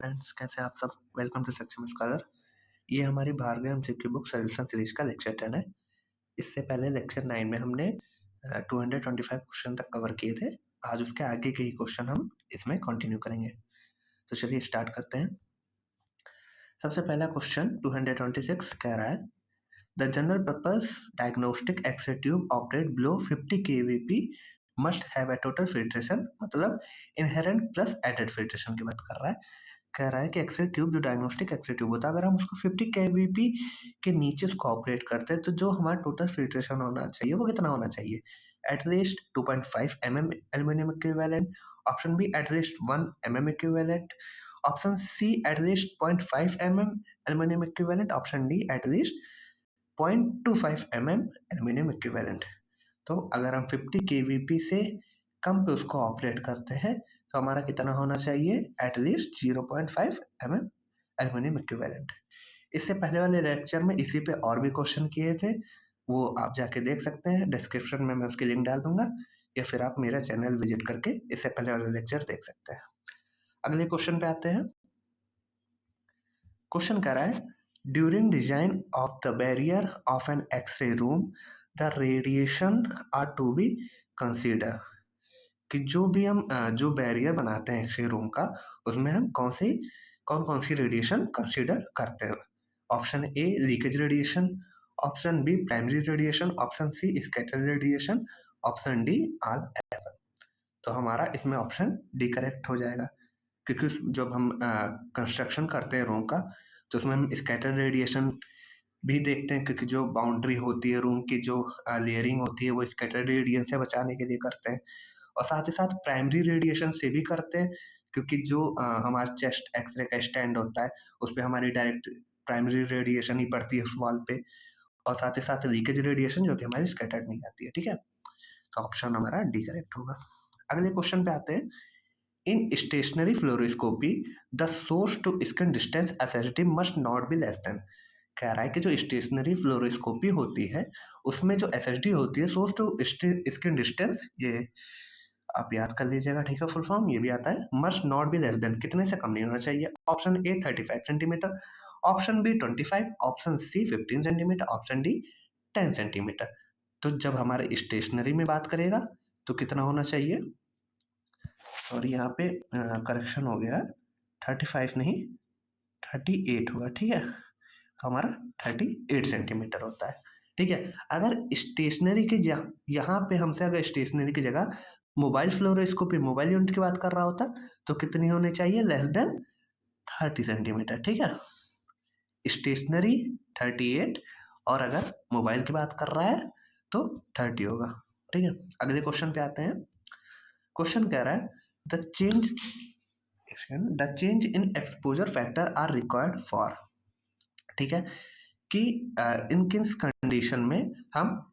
Friends, कैसे आप सब। Welcome to Saksham scholar. ये हमारी Bhargav MCQ book solution series का लेक्चर 10 है। इससे पहले लेक्चर 9 में हमने 225 क्वेश्चन तक कवर किए थे। आज उसके आगे के ही क्वेश्चन हम इसमें कंटिन्यू करेंगे। तो चलिए स्टार्ट करते हैं। सबसे पहला क्वेश्चन 226 कह रहा है, the general purpose diagnostic X-ray tube operate below 50 kVp must have a total filtration, मतलब इनहेरेंट प्लस एडेड फिल्ट्रेशन की बात कर रहा है। कह रहा है कि एक्सरे ट्यूब, जो डायग्नोस्टिक एक्सरे ट्यूब होता है, अगर हम उसको 50 kVp के नीचे उसको ऑपरेट करते हैं तो जो हमारा टोटल फिल्ट्रेशन होना चाहिए वो कितना होना चाहिए? At least 2.5 mm aluminium equivalent, option B at least 1 mm equivalent, option C at least 0.5 mm aluminium equivalent, option D at least 0.25 mm aluminium equivalent. तो अगर हम 50 kVp से कम पे उसको ऑपरेट करते हैं तो हमारा कितना होना चाहिए? At least 0.5 mm aluminium equivalent. इससे पहले वाले लेक्चर में इसी पे और भी क्वेश्चन किए थे, वो आप जाके देख सकते हैं। डिस्क्रिप्शन में मैं उसकी लिंक डाल दूंगा, या फिर आप मेरा चैनल विजिट करके इससे पहले वाले लेक्चर देख सकते हैं। अगले क्वेश्चन पे आते हैं। क्वेश्चन कह रहा है, during design of the barrier of an X-ray room the radiation are to be consider, कि जो भी हम जो बैरियर बनाते हैं एक्सरे रूम का, उसमें हम कौन कौन सी रेडिएशन कंसीडर करते हैं? Option A leakage radiation, option B primary radiation, option C scatter radiation, option D all even. तो हमारा इसमें ऑप्शन डी करेक्ट हो जाएगा, क्योंकि जब हम कंस्ट्रक्शन करते हैं रूम का तो उसमें हम स्कैटर रेडिएशन भी देखते हैं, क्योंकि जो बाउंड्री होती है रूम की, जो लेयरिंग होती है, वो स्कैटर रेडिएशन से बचाने के लिए करते हैं। और साथ ही साथ प्राइमरी रेडिएशन से भी करते हैं, क्योंकि जो हमारा चेस्ट एक्सरे का स्टैंड होता है उस पर हमारी डायरेक्ट प्राइमरी रेडिएशन ही पड़ती है उस वॉल पे। और साथ ही साथ लीकेज रेडिएशन जो कि हमारी स्कैटर्ड नहीं आती है। ठीक है, तो ऑप्शन हमारा डी करेक्ट होगा। अगले क्वेश्चन पे आते हैं। In stationary fluoroscopy the source to skin distance SSD must not be less than. कह रहा है कि जो स्टेशनरी फ्लोरोस्कोपी होती है उसमें जो एसएसडी होती है, सोर्स टू स्किन डिस्टेंस, ये आप याद कर लीजिएगा। ठीक है, फुल फॉर्म ये भी आता है, must not be less than, कितने से कम नहीं होना चाहिए। Option A 35 centimetre, option B 25, option C 15 centimetre, option D 10 centimetre. तो जब हमारे स्टेशनरी में बात करेगा तो कितना होना चाहिए? और यहाँ पे करेक्शन हो गया, 35 नहीं 38 होगा। ठीक है, हमारा 38 सेंटीमीटर होता है। ठीक है, अगर स्टेशनरी के यहाँ पे हमसे अगर स्टेशनरी की जगह मोबाइल फ्लोरोस्कोपी, मोबाइल यूनिट की बात कर रहा होता तो कितनी होनी चाहिए? Less than 30 centimetre. ठीक है, स्टेशनरी 38 और अगर मोबाइल की बात कर रहा है तो 30 होगा। ठीक है, अगले क्वेश्चन पे आते हैं। क्वेश्चन कह रहा है, the change in exposure factor are required for. ठीक है, कि इन किन कंडीशन में हम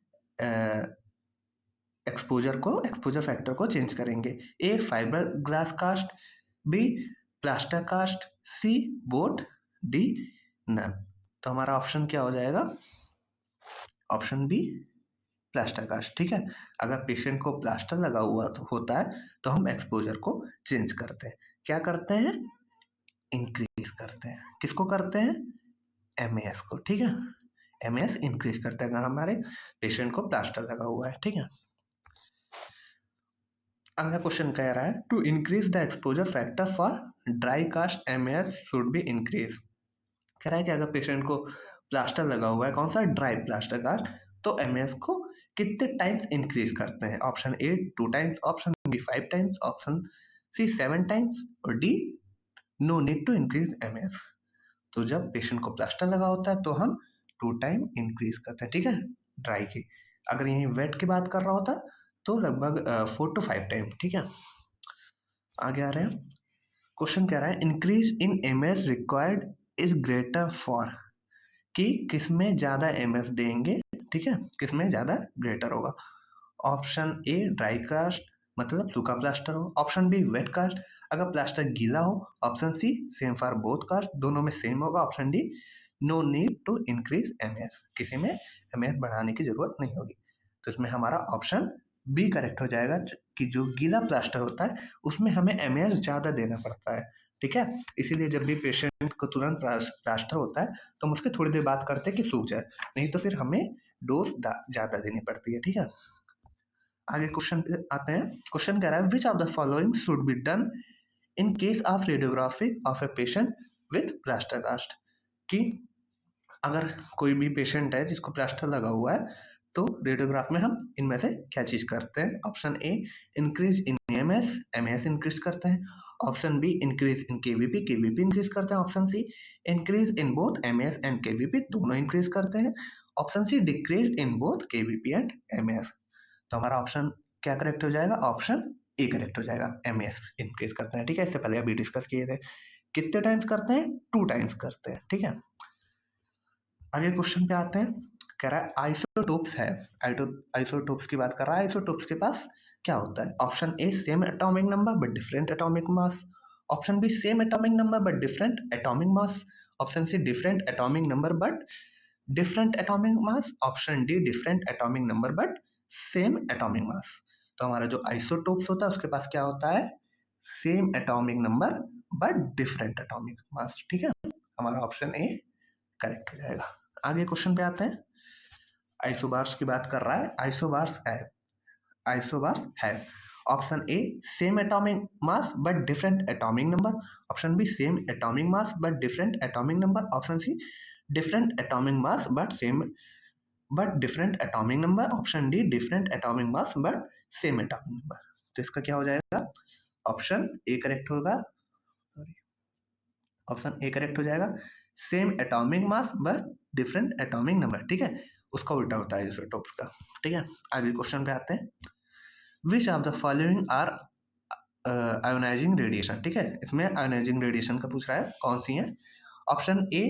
एक्सपोजर फैक्टर को चेंज करेंगे? A fibreglass cast, B plaster cast, C boot, D none. तो हमारा ऑप्शन क्या हो जाएगा? Option B plaster cast. ठीक है, अगर पेशेंट को प्लास्टर लगा हुआ होता है तो हम एक्सपोजर को चेंज करते हैं। क्या करते हैं? इंक्रीज करते हैं। किसको करते हैं? एमएस को। ठीक है, एमएस इंक्रीज करते हैं अगर हमारे पेशेंट को प्लास्टर लगा हुआ है। ठीक है, अगला क्वेश्चन कह रहा है, to increase the exposure factor for dry cast MS should be increase. कह रहा है कि अगर पेशेंट को प्लास्टर लगा हुआ है, कौन सा? ड्राई प्लास्टर कास्ट, तो एमएस को कितने टाइम्स इंक्रीज करते हैं? Option A 2 times, option B 5 times, option C 7 times, और D no need to increase MS. तो जब पेशेंट को प्लास्टर लगा होता है तो हम 2 टाइम इंक्रीज करते हैं। ठीक है, ड्राई की। अगर यहीं वेट की बात कर रहा होता तो लगभग 4 to 5 टाइम। ठीक है, आगे आ रहे हैं। क्वेश्चन कह रहा है, increase in MS required is greater for, कि किसमें ज्यादा एमएस देंगे? ठीक है, किसमें ज्यादा ग्रेटर होगा? ऑप्शन ए ड्राई कास्ट, मतलब सूखा प्लास्टर हो, ऑप्शन बी वेट कास्ट, अगर प्लास्टर गीला हो, option C same for both cast, दोनों में सेम होगा, option D no need to increase MS, किसी में एमएस बढ़ाने की जरूरत नहीं होगी। तो इसमें हमारा ऑप्शन बी करेक्ट हो जाएगा, कि जो गीला प्लास्टर होता है उसमें हमें एमएस ज्यादा देना पड़ता है, ठीक है। इसीलिए जब भी पेशेंट को तुरंत प्लास्टर होता है तो हम उसके थोड़ी देर बाद करते हैं कि सूख जाए, नहीं तो फिर हमें डोज ज़्यादा देनी पड़ती है। ठीक है, आगे क्वेश्चन पे आते हैं। क्वेश्चन कह रहा है which of the following should be done in case of radiography of a patient with plaster cast, कि अगर कोई भी पेशेंट है जिसको प्लास्टर लगा हुआ है तो रेडियोग्राफ में हम इनमें से क्या चीज करते हैं। Option A increase in MS, MS increase करते हैं। Option B increase in KVP, KVP increase करते हैं। Option C increase in both MS and KVP, दोनों इंक्रीज करते हैं। Option C decrease in both KVP and MS. तो हमारा option क्या करेक्ट हो जाएगा, ऑप्शन ए करेक्ट हो जाएगा, एमएस इंक्रीज करते हैं। ठीक है, इससे पहले अभी डिस्कस किए थे। कितने टाइम्स करते हैं, 2 टाइम्स करते हैं। ठीक है, आगे क्वेश्चन पे आते हैं। कह रहा है आइसोटोप्स है, आइसोटोप्स की बात कर रहा है। आइसोटोप्स के पास क्या होता है। Option A same atomic number but different atomic mass. Option B same atomic number but different atomic mass. Option C different atomic number but different atomic mass. Option D different atomic number but same atomic mass. तो हमारा जो isotopes होता है उसके पास क्या होता है, same atomic number but different atomic मास। ठीक है, हमारा ऑप्शन ए करेक्ट हो जाएगा। आगे क्वेश्चन पे आते हैं। आइसोबार्स की बात कर रहा है। आइसोबार्स है option A same atomic mass but different atomic number. Option B same atomic mass but different atomic number. Option C different atomic mass but different atomic number. Option D different atomic mass but same atomic number. तो इसका क्या हो जाएगा, option A correct होगा। Option A correct हो जाएगा, same atomic mass but different atomic number. ठीक है, उसका उल्टा होता है आइसोटोप्स का। ठीक है, आगे क्वेश्चन पे आते हैं। Which of the following are ionising radiation. ठीक है, इसमें आयोनाइजिंग रेडिएशन का पूछ रहा है, कौन सी है। Option A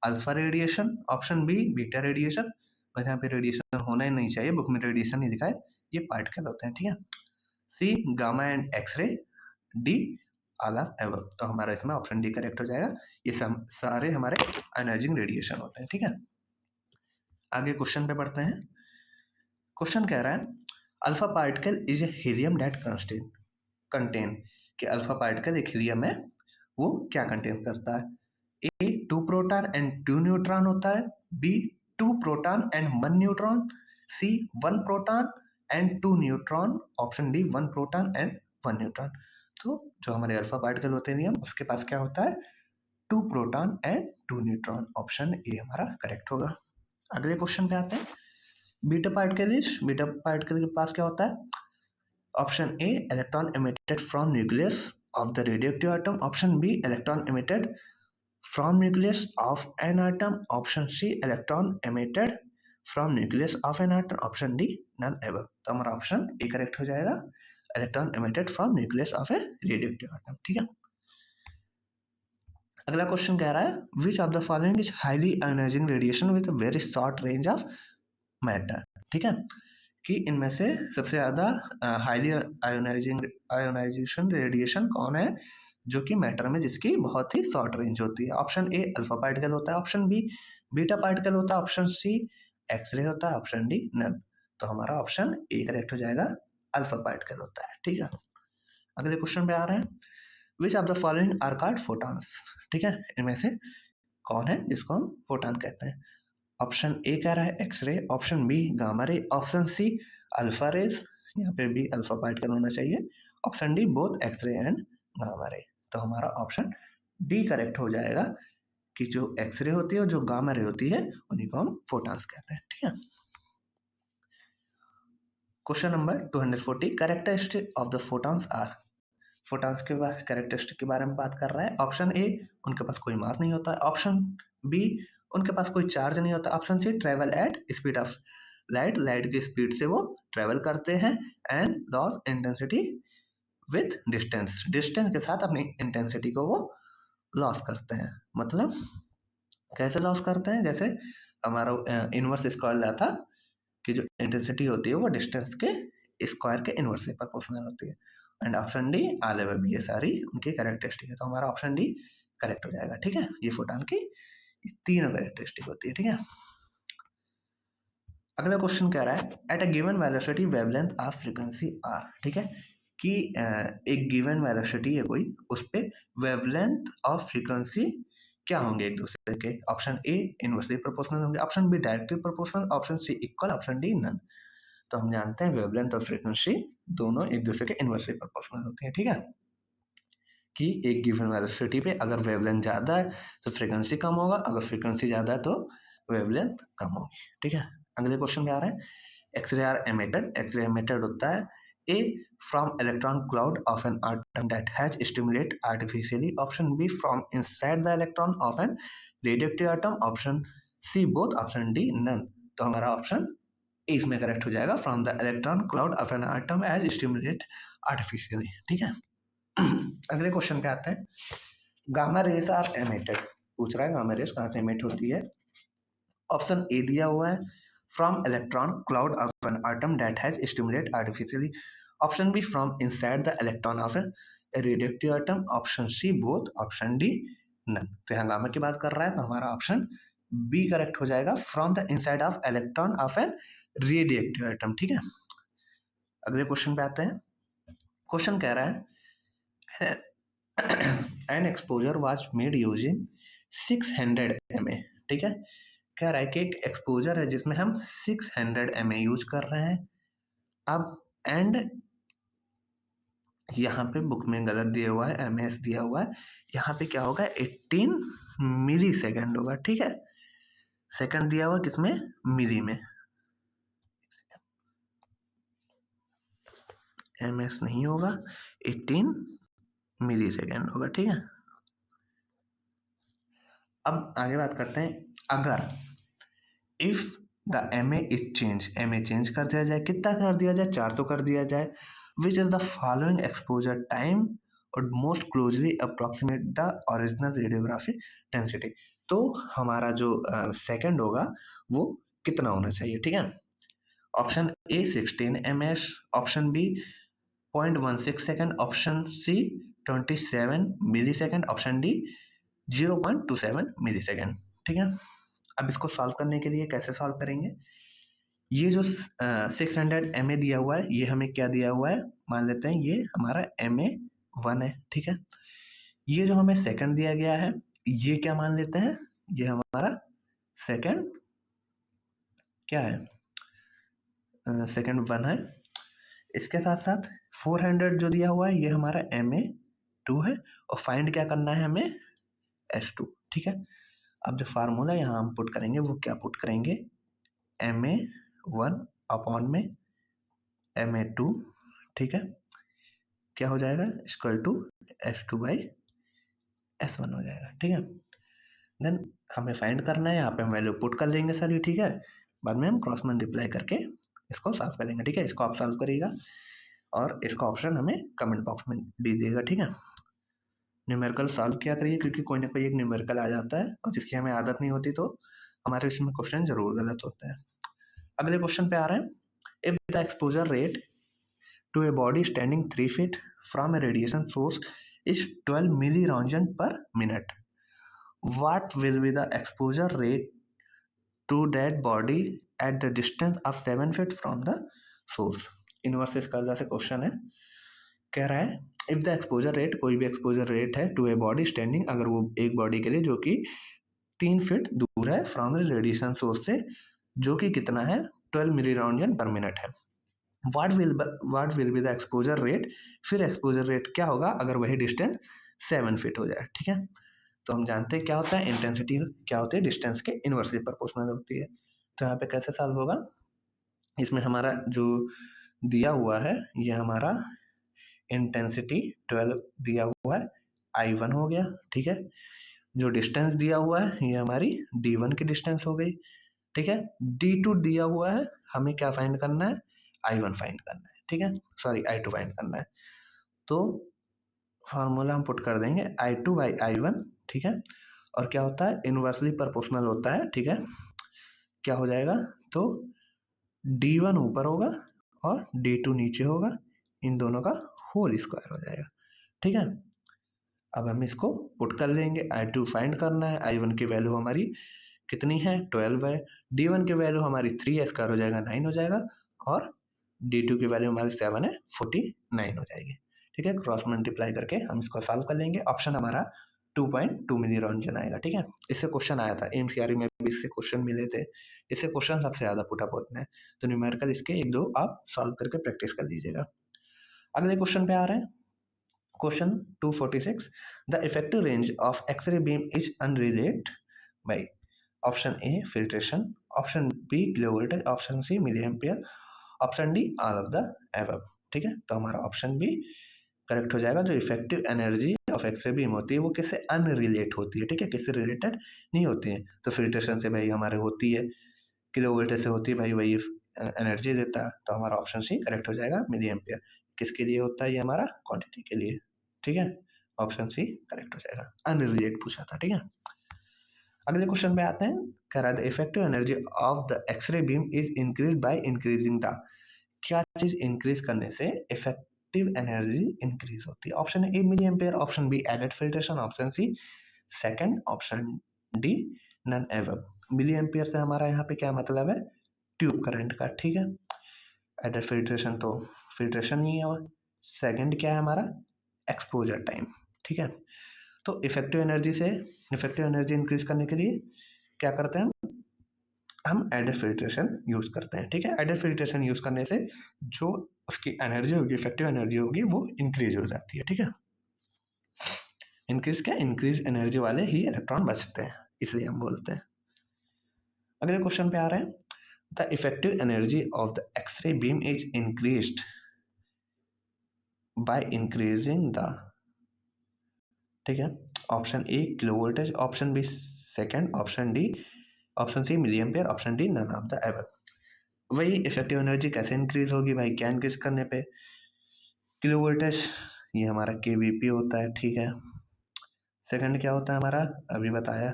alpha radiation, option B beta radiation. बस यहाँ पे रेडिएशन होना ही नहीं चाहिए, बुक में रेडिएशन नहीं दिखाए, ये पार्टिकल होते हैं। ठीक है, C gamma and X ray, D all of above. तो हमारा इसमें ऑप्शन डी करेक्ट हो जाएगा, ये सब सारे हमारे आयोनाइजिंग रेडिएशन होते हैं। ठीक है, आगे क्वेश्चन पे बढ़ते हैं। क्वेश्चन कह रहा है alpha particle is a helium that contain, कि अल्फा पार्टिकल एक हीलियम है, वो क्या कंटेन करता है। ए 2 प्रोटॉन एंड 2 न्यूट्रॉन होता है। B 2 proton and 1 neutron. C 1 proton and 2 neutron. Option D 1 proton and 1 neutron. तो जो हमारे अल्फा पार्टिकल होते हैं हीलियम, उसके पास क्या होता है, 2 proton and 2 neutron. Option A हमारा करेक्ट होगा। अगले क्वेश्चन पे आते हैं। बीटा पार्टिकल के पास क्या होता है। Option A electron emitted from nucleus of the radioactive atom. Option B electron emitted from nucleus of an atom. Option C electron emitted from nucleus of an atom. Option D none above। तो हमारा option A correct हो जाएगा, electron emitted from nucleus of a radioactive atom। ठीक है, अगला question कह रहा है which of the following is highly ionising radiation with a very short range of matter. ठीक है, कि इनमें से सबसे ज़्यादा हाईली आयोनाइजेशन रेडिएशन कौन है, जो कि मैटर में जिसकी बहुत ही शॉर्ट रेंज होती है। ऑप्शन ए अल्फा पार्टिकल होता है। ऑप्शन बी बीटा पार्टिकल होता है। ऑप्शन सी एक्सरे होता है। Option D none. तो हमारा ऑप्शन ए करेक्ट हो जाएगा, अल्फा पार्टिकल होता है। ठीक है, अगले क्वेश्चन पे आ रहे हैं। Which of the following are called photons. ठीक है, इनमें से कौन है जिसको हम फोटॉन कहते हैं। ऑप्शन ए कह रहा है X-ray. Option B gamma ray. Option C alpha rays, यहाँ पे भी अल्फा पार्टिकल होना चाहिए। Option D both X-ray and gamma ray. तो हमारा ऑप्शन डी करेक्ट हो जाएगा, कि जो एक्सरे होती है और जो गामा रे होती है उन्हीं को हम फोटॉन्स कहते हैं। ठीक है, question number 240 characteristic of the photons are. Photons के कैरेक्टरिस्टिक के बारे में बात कर रहा है। ऑप्शन ए उनके पास कोई मास नहीं होता है। ऑप्शन बी उनके पास कोई चार्ज नहीं होता। Option C travel at speed of light की स्पीड से वो ट्रेवल करते हैं। And loss intensity with distance के साथ अपनी इंटेंसिटी को वो लॉस करते हैं। मतलब कैसे लॉस करते हैं, जैसे हमारा इनवर्स स्क्वायर लिया था कि जो इंटेंसिटी होती है वो डिस्टेंस के स्क्वायर के इनवर्स से प्रोपोर्शनल होती है। एंड ऑप्शन डी आले में भी ये सारी उनकी कैरेक्टरिस्टिक है। तो हमारा ऑप्शन डी करेक्ट हो जाएगा। ठीक है, ये फोटॉन की तीनों कैरेक्टरिस्टिक होती है। ठीक है, अगला क्वेश्चन कह रहा है at a given velocity wavelength of frequency are. ठीक है, कि एक गिवन वेलोसिटी है कोई, उस पे वेवलेंथ और फ्रीक्वेंसी क्या होंगे एक दूसरे के। ऑप्शन ए इनवर्सली प्रोपोर्शनल होंगे, option B directly proportional, option C equal, option D none. तो हम जानते हैं वेवलेंथ और फ्रीक्वेंसी दोनों एक दूसरे के इनवर्सली प्रोपोर्शनल होती है, ठीक है। कि एक गिवन वेलोसिटी पे अगर वेवलेंथ ज़्यादा है तो फ्रीक्वेंसी कम होगा, अगर फ्रीक्वेंसी ज़्यादा है तो वेवलेंथ कम होगी, ठीक है। अगले क्वेश्चन पे आ रहे हैं। X ray are emitted, X ray emitted होता है A from electron cloud of an atom that has stimulate artificially, option B from inside the electron of an radioactive atom, option C both, option D none. तो हमारा option A इसमें correct हो जाएगा, from the electron cloud of an atom as stimulate artificially, ठीक है। अगले question पे आते हैं। गामा रेस आर एमिटेड, पूछ रहा है गामा रेस कहाँ से एमिट होती है। ऑप्शन ए दिया हुआ है from electron cloud of an atom that has stimulate artificially, option B from inside the electron of an radioactive atom, option C both, option D none. तो यहाँ गामा की बात कर रहा है तो हमारा ऑप्शन बी करेक्ट हो जाएगा, from the inside of electron of an radioactive atom, ठीक है। अगले क्वेश्चन पे आते हैं। क्वेश्चन कह रहा है N exposure was made using 600 mA, ठीक है। कह रहा है कि एक एक्सपोजर है जिसमें हम 600 mA यूज कर रहे हैं। अब एंड यहाँ पे बुक में गलत दिया हुआ है, ms दिया हुआ है, यहाँ पे क्या होगा 18 मिली सेकेंड होगा, ठीक है। सेकंड दिया हुआ किसमें, मिली में, ms नहीं होगा, 18 मिली सेकेंड होगा, ठीक है। अब आगे बात करते हैं। अगर if the M is change, M change कर दिया जाए, कितना कर दिया जाए, 400 कर दिया जाए, which is the following exposure time और most closely approximate the original radiography density. तो हमारा जो सेकंड होगा वो कितना होना चाहिए, ठीक है। Option A 16 ms, option B 0.16 second, option C 27 millisecond, option D 0.27 millisecond, ठीक है। अब इसको सॉल्व करने के लिए कैसे सॉल्व करेंगे। ये जो 600 mA दिया हुआ है, ये हमें क्या दिया हुआ है, मान लेते हैं ये हमारा MA1 है, ठीक है। ये जो हमें सेकंड दिया गया है, ये क्या मान लेते हैं, ये हमारा सेकंड क्या है, सेकंड 1 है। इसके साथ साथ 400 जो दिया हुआ है ये हमारा MA2 है, और फाइंड क्या करना है हमें, S2, ठीक है। अब जो फार्मूला यहाँ हम पुट करेंगे वो क्या पुट करेंगे, MA1 अपॉन में MA2, ठीक है, क्या हो जाएगा equal to S2 by S1 हो जाएगा, ठीक है। देन हमें फाइंड करना है, यहाँ पे हम वैल्यू पुट कर लेंगे सारी, ठीक है। बाद में हम क्रॉस मल्टीप्लाई करके इसको सॉल्व करेंगे, ठीक है। इसको आप सॉल्व करिएगा और इसका ऑप्शन हमें कमेंट बॉक्स में दीजिएगा, ठीक है। न्यूमेरिकल सॉल्व किया करिए, क्योंकि कोई ना कोई एक न्यूमेरिकल आ जाता है और जिसकी हमें आदत नहीं होती तो हमारे इसमें क्वेश्चन जरूर गलत होते हैं। अगले क्वेश्चन पे आ रहे हैं। If the exposure rate to a body standing 3 feet from a radiation source is 12 milliroentgen per minute, what will be the exposure rate to that body at the distance of 7 feet from the source। Inverse इसका से question है, कह रहा है if the exposure rate, कोई भी exposure rate है to a body standing, अगर वो एक बॉडी के लिए जो कि 3 फीट दूर है फ्रॉम रेडिएशन सोर्स से, जो कि कितना है 12 मिलीरोentgen पर मिनट है, what will be the exposure rate, फिर एक्सपोजर रेट क्या होगा अगर वही डिस्टेंस 7 फीट हो जाए, ठीक है। तो हम जानते हैं क्या होता है, इंटेंसिटी क्या होती है, डिस्टेंस के इनवर्सली प्रोपोर्शनल होती है। तो यहाँ पे कैसे सॉल्व होगा, इसमें हमारा जो दिया हुआ है ये हमारा इंटेंसिटी 12 दिया हुआ है, I1 हो गया, ठीक है। जो डिस्टेंस दिया हुआ है ये हमारी D1 की डिस्टेंस हो गई, ठीक है। D2 दिया हुआ है, हमें क्या फाइंड करना है, I1 फाइंड करना है, ठीक है, सॉरी I2 फाइंड करना है। तो फार्मूला हम पुट कर देंगे I2 बाई I1, ठीक है। और क्या होता है, इनवर्सली प्रोपोर्शनल होता है, ठीक है। क्या हो जाएगा, तो D1 ऊपर होगा और D2 नीचे होगा, इन दोनों का होल स्क्वायर हो जाएगा, ठीक है। अब हम इसको पुट कर लेंगे, I2 फाइंड करना है, I1 की वैल्यू हमारी कितनी है 12 है, D1 की वैल्यू हमारी 3 स्क्वायर हो जाएगा 9 हो जाएगा, और D2 की वैल्यू हमारी 7 है, 49 हो जाएगी। ठीक है, क्रॉस मल्टीप्लाई करके हम इसको सॉल्व कर लेंगे। ऑप्शन हमारा 2.2 मिली रंजन आएगा। ठीक है, इससे क्वेश्चन आया था एमसीआरटी में भी, इससे क्वेश्चन मिले थे, इससे क्वेश्चन सबसे ज्यादा पुटअप होते हैं। तो न्यूमेरिकल इसके एक दो आप सॉल्व करके प्रैक्टिस कर लीजिएगा। अगले क्वेश्चन पे आ रहे हैं। Question 246, the effective range of X-ray beam is unrelated by option A filtration, option B low voltage, option C milliampere, option D all of the above. ठीक है, तो हमारा ऑप्शन बी करेक्ट हो जाएगा। जो effective energy of X-ray beam होती है वो किससे अनरिलेट होती है। ठीक है, किससे रिलेटेड नहीं होती है। तो फिल्ट्रेशन से भाई हमारे होती है, किलो वोल्टेज से होती है भाई, वही एनर्जी देता है। तो हमारा ऑप्शन सी करेक्ट हो जाएगा, मिली एम्पियर। किसके लिए होता है ये हमारा, क्वांटिटी के लिए। ठीक है, ऑप्शन सी करेक्ट हो जाएगा, अनरिलेट पूछा था। ठीक है, अगले क्वेश्चन पे आते हैं। कह रहा है the effective energy of the X-ray beam is increase by increasing the, क्या चीज इंक्रीज करने से इफेक्टिव एनर्जी इंक्रीज होती है। Option A milliampere, option B added filtration, option C second, option D none ever. Milliampere से हमारा यहाँ पे क्या मतलब है, ट्यूब करंट का। ठीक है, एडेड फिल्ट्रेशन तो फिल्ट्रेशन ही है, और सेकंड क्या है हमारा, एक्सपोजर टाइम। ठीक है, तो इफेक्टिव एनर्जी इंक्रीज करने के लिए क्या करते हैं हम एडेड फिल्ट्रेशन यूज करते हैं। ठीक है, एडेड फिल्ट्रेशन यूज करने से जो उसकी एनर्जी होगी, इफेक्टिव एनर्जी होगी, वो इंक्रीज हो जाती है। ठीक है, इंक्रीज एनर्जी वाले ही इलेक्ट्रॉन बचते हैं, इसलिए हम बोलते हैं। अगले क्वेश्चन पे आ रहे हैं। The effective energy of the X-ray beam is increased by increasing the, ठीक है, option A kilovoltage, option B second, option D, option C milliampere, option D none of the above. वही effective energy कैसे increase होगी भाई, क्या increase करने पे, kilo voltage ये हमारा केवीपी होता है। ठीक है, सेकंड क्या होता है हमारा, अभी बताया,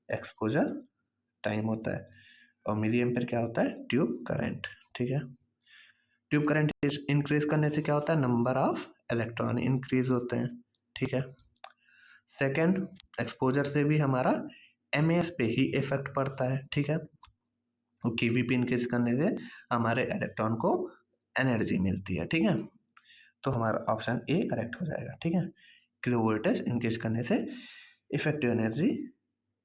एक्सपोजर टाइम होता है, और मिली एम्पियर क्या होता है, ट्यूब करंट। ठीक है, ट्यूब करंट इंक्रीज करने से क्या होता है, नंबर ऑफ इलेक्ट्रॉन इंक्रीज होते हैं। ठीक है, सेकंड एक्सपोजर से भी हमारा एमएस पे ही इफेक्ट पड़ता है। ठीक है, केवीपी इंक्रीज करने से हमारे इलेक्ट्रॉन को एनर्जी मिलती है। ठीक है, तो हमारा ऑप्शन ए करेक्ट हो जाएगा। ठीक है, किलो वोल्टेज इंक्रीज करने से इफेक्टिव एनर्जी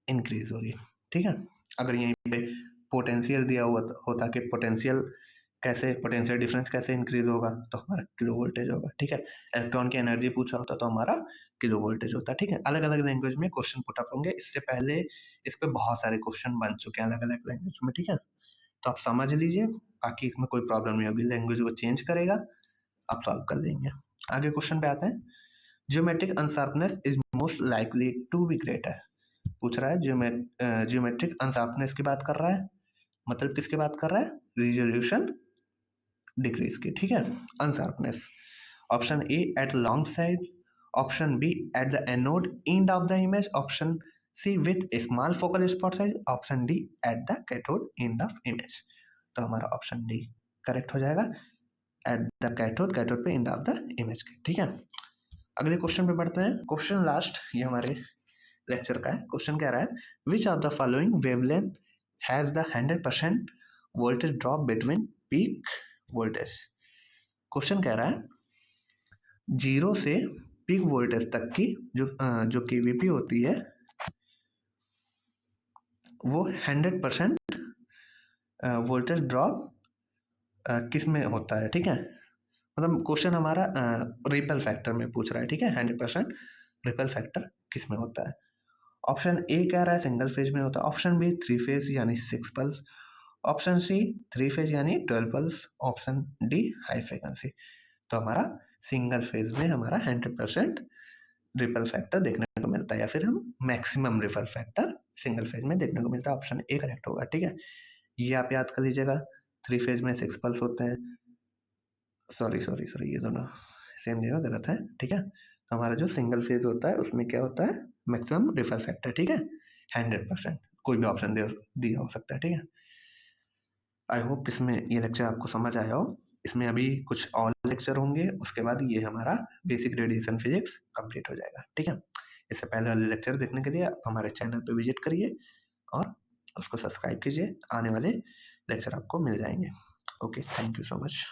इंक्रीज होगी। ठीक है, अगर यहीं पे पोटेंशियल दिया हुआ होता कि पोटेंशियल डिफरेंस कैसे इंक्रीज होगा, तो हमारा किलो वोल्टेज होगा। ठीक है, इलेक्ट्रॉन की एनर्जी पूछा होता तो हमारा किलो वोल्टेज होता। ठीक है, अलग अलग लैंग्वेज में क्वेश्चन पुट अप होंगे, इससे पहले इस पे बहुत सारे क्वेश्चन बन चुके हैं अलग अलग लैंग्वेज में। ठीक है, तो आप समझ लीजिए, बाकी इसमें कोई प्रॉब्लम नहीं होगी, लैंग्वेज वो चेंज करेगा, आप सॉल्व कर लेंगे। आगे क्वेश्चन पे आते हैं। Geometric unsharpness is most likely to be greater, पूछ रहा है ज्योमेट्रिक अनशार्पनेस की बात कर रहा है, मतलब किसकी बात कर रहा है, रिजोल्यूशन डिक्रीज की। ठीक है, unsharpness, option A at long side, option B at the anode end of the image, option C with small focal spot size, option D at the cathode end of image. तो हमारा option D correct हो जाएगा, at the cathode पे end of the image के। ठीक है, अगले question पे बढ़ते हैं। क्वेश्चन लास्ट ये हमारे लेक्चर का है। क्वेश्चन कह रहा है which of the following wavelength has the 100% voltage drop between peak voltage. Question कह रहा है जीरो से पीक वोल्टेज तक की जो केवीपी होती है वो 100% वोल्टेज ड्रॉप किस में होता है। ठीक है, मतलब क्वेश्चन हमारा रिपल फैक्टर में पूछ रहा है। ठीक है, 100% रिपल फैक्टर किस में होता है। ऑप्शन ए कह रहा है सिंगल फेज में होता है, ऑप्शन बी 3 फेज यानी 6 पल्स, ऑप्शन सी 3 फेज यानी 12 pulse, option D high frequency. तो हमारा सिंगल फेज में हमारा 100% रिपल फैक्टर देखने को मिलता है, या फिर हम maximum ripple factor single phase में देखने को मिलता है। ऑप्शन ए करेक्ट होगा। ठीक है, ये आप याद कर लीजिएगा, 3 फेज में 6 पल्स होते हैं, सॉरी ये दोनों सेम नहीं है, गलत है। ठीक है, तो हमारा जो सिंगल फेज होता है उसमें क्या होता है, मैक्सिमम रिपल फैक्टर। ठीक है, 100%, कोई भी ऑप्शन दिया हो सकता है। ठीक है, आई होप इसमें ये लेक्चर आपको समझ आया हो। इसमें अभी कुछ और लेक्चर होंगे, उसके बाद ये हमारा बेसिक रेडिएशन फिजिक्स कंप्लीट हो जाएगा। ठीक है, इससे पहले वाले लेक्चर देखने के लिए आप हमारे चैनल पे विजिट करिए और उसको सब्सक्राइब कीजिए, आने वाले लेक्चर आपको मिल जाएंगे। Okay, thank you so much.